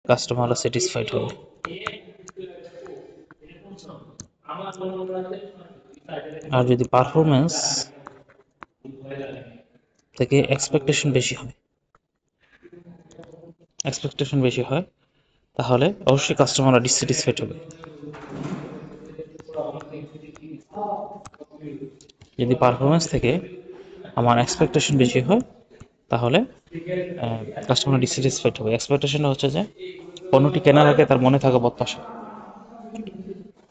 কাস্টমাররা স্যাটিসফাইড হবে। আর যদি পারফরমেন্স থেকে এক্সপেকটেশন বেশি হয় তাহলে অবশ্যই কাস্টমাররা ডিসস্যাটিসফাইড হবে। যদি পারফরমেন্স থেকে আমার এক্সপেকটেশন বেশি হয় তাহলে কাস্টমার ডিসস্যাটিসফাইড হবে। এক্সপেকটেশনটা হচ্ছে যে পণ্যটি কেনার আগে তার মনে থাকা প্রত্যাশা।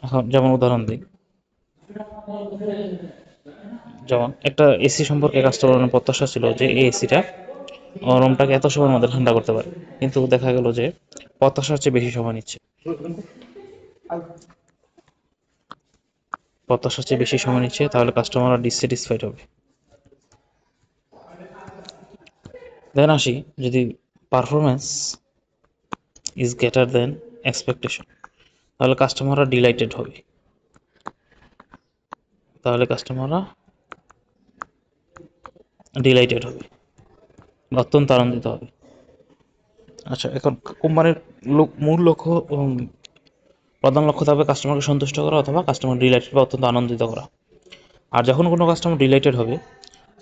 এখন যেমন উদাহরণ দিই, যেমন একটা এসি সম্পর্কে কাস্টমারের প্রত্যাশা ছিল যে এই এসিটা রুমটাকে এত সময়ের মধ্যে ঠান্ডা করতে পারে, কিন্তু দেখা গেল যে প্রত্যাশার চেয়ে বেশি সময় নিচ্ছে। তাহলে কাস্টমাররা ডিসস্যাটিসফাইড হবে। দেন আসি, যদি performance is greater than expectation তাহলে কাস্টমাররা ডিলাইটেড হবে। অত্যন্ত আনন্দিত হবে। আচ্ছা, এখন কোম্পানির মূল লক্ষ্য প্রধান লক্ষ্য থাকবে কাস্টমারকে সন্তুষ্ট করা অথবা কাস্টমার ডিলাইটেড বা অত্যন্ত আনন্দিত করা। আর যখন কোনো কাস্টমার ডিলাইটেড হবে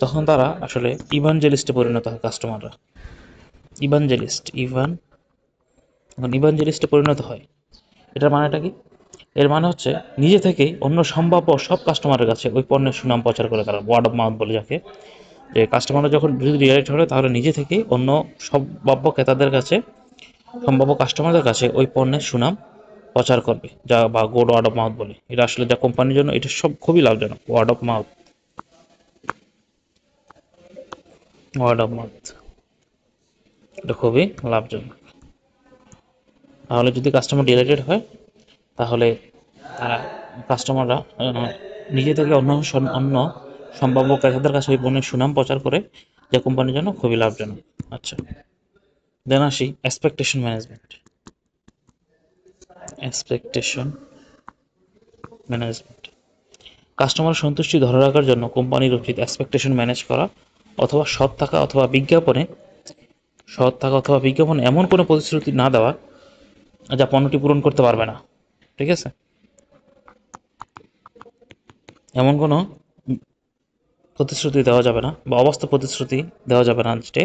তখন তারা আসলে ইভানজেলিস্টে পরিণত হয়। কাস্টমাররা ইভানজেলিস্টে পরিণত হয়। এটার মানেটা কি? এর মানে হচ্ছে নিজে থেকেই অন্য সম্ভাব্য সব কাস্টমারের কাছে ওই পণ্যের সুনাম প্রচার করে তারা, ওয়ার্ড অফ মাউথ বলে যাকে, যে কাস্টমাররা যখন যদি ডিলাইটেড হয় তাহলে নিজে থেকেই অন্য সম্ভাব্য ক্রেতাদের কাছে, সম্ভাব্য কাস্টমারদের কাছে ওই পণ্যের সুনাম প্রচার করবে, যা বা গুড ওয়ার্ড অফ মাউথ বলে। এটা আসলে যা কোম্পানির জন্য এটা সব খুবই লাভজনক। ওয়ার্ড অফ মাউথ এটা খুবই লাভজনক। তাহলে যদি কাস্টমার ডিলাইটেড হয় তাহলে তারা কাস্টমাররা নিজে থেকে অন্য সম্ভাব্য ক্রেতাদের কাছে ওই পণ্যের সুনাম প্রচার করে, যা কোম্পানির জন্য খুবই লাভজনক। আচ্ছা, দেন আসি এক্সপেকটেশন ম্যানেজমেন্ট। কাস্টমার সন্তুষ্টি ধরে রাখার জন্য কোম্পানির উচিত এক্সপেকটেশন ম্যানেজ করা অথবা সৎ থাকা অথবা বিজ্ঞাপনে এমন কোনো প্রতিশ্রুতি না দেওয়া যা পণ্যটি পূরণ করতে পারবে না। ঠিক আছে, এমন কোনো প্রতিশ্রুতি দেওয়া যাবে না বা অবাস্তব প্রতিশ্রুতি দেওয়া যাবে না যেটা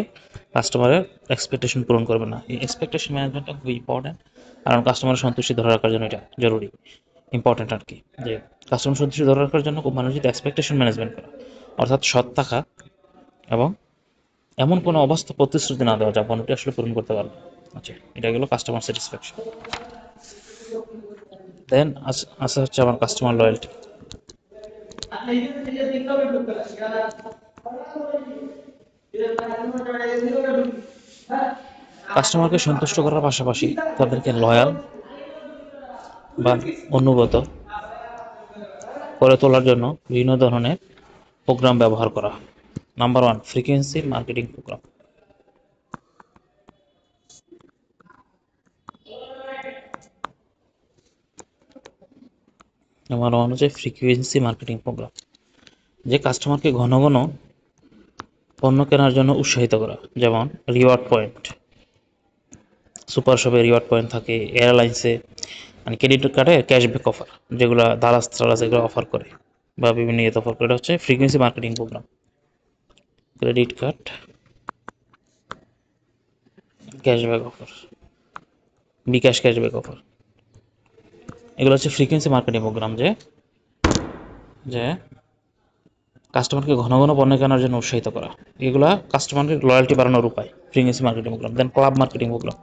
কাস্টমারের এক্সপেকটেশন পূরণ করবে না। এই এক্সপেকটেশন ম্যানেজমেন্টটা খুবই ইম্পর্টেন্ট, কারণ কাস্টমারের সন্তুষ্টি ধরে রাখার জন্য এটা জরুরি, ইম্পর্টেন্ট আর কি। যে কাস্টমার সন্তুষ্টি ধরে রাখার জন্য কোম্পানি উচিত এক্সপেকটেশন ম্যানেজমেন্ট করা, অর্থাৎ সৎ থাকা এবং এমন কোনো অবাস্তব প্রতিশ্রুতি না দেওয়া যা পণ্যটি আসলে পূরণ করতে পারবে। আচ্ছা, এটা গেল কাস্টমার স্যাটিসফ্যাকশন। দেন আসা হচ্ছে আমার কাস্টমার লয়্যালটি। কাস্টমারকে সন্তুষ্ট করার পাশাপাশি তাদেরকে লয়াল বা অনুগত করে তোলার জন্য বিভিন্ন ধরনের প্রোগ্রাম ব্যবহার করা। Number 1, frequency marketing programme. Number 1 হচ্ছে ফ্রিকোয়েন্সি মার্কেটিং প্রোগ্রাম, যে কাস্টমারকে ঘন ঘন পণ্য কেনার জন্য উৎসাহিত করা। যেমন রিওয়ার্ড পয়েন্ট, সুপার শপে রিওয়ার্ড পয়েন্ট থাকে, এয়ারলাইন্সে মানে ক্রেডিট কার্ডে ক্যাশব্যাক অফার, যেগুলো দারাজ এগুলো অফার করে বা বিভিন্ন ইয়েতে অফার করে। এটা হচ্ছে frequency marketing program. Credit card cashback offer, bKash cashback offer, এগুলো হচ্ছে ফ্রিকোয়েন্সি মার্কেটিং প্রোগ্রাম, যে যে কাস্টমারকে ঘন ঘন পণ্য কেনার জন্য উৎসাহিত করা। এগুলা কাস্টমারের লয়্যালটি বাড়ানোর উপায়, ফ্রিকোয়েন্সি মার্কেটিং প্রোগ্রাম। দেন ক্লাব মার্কেটিং প্রোগ্রাম।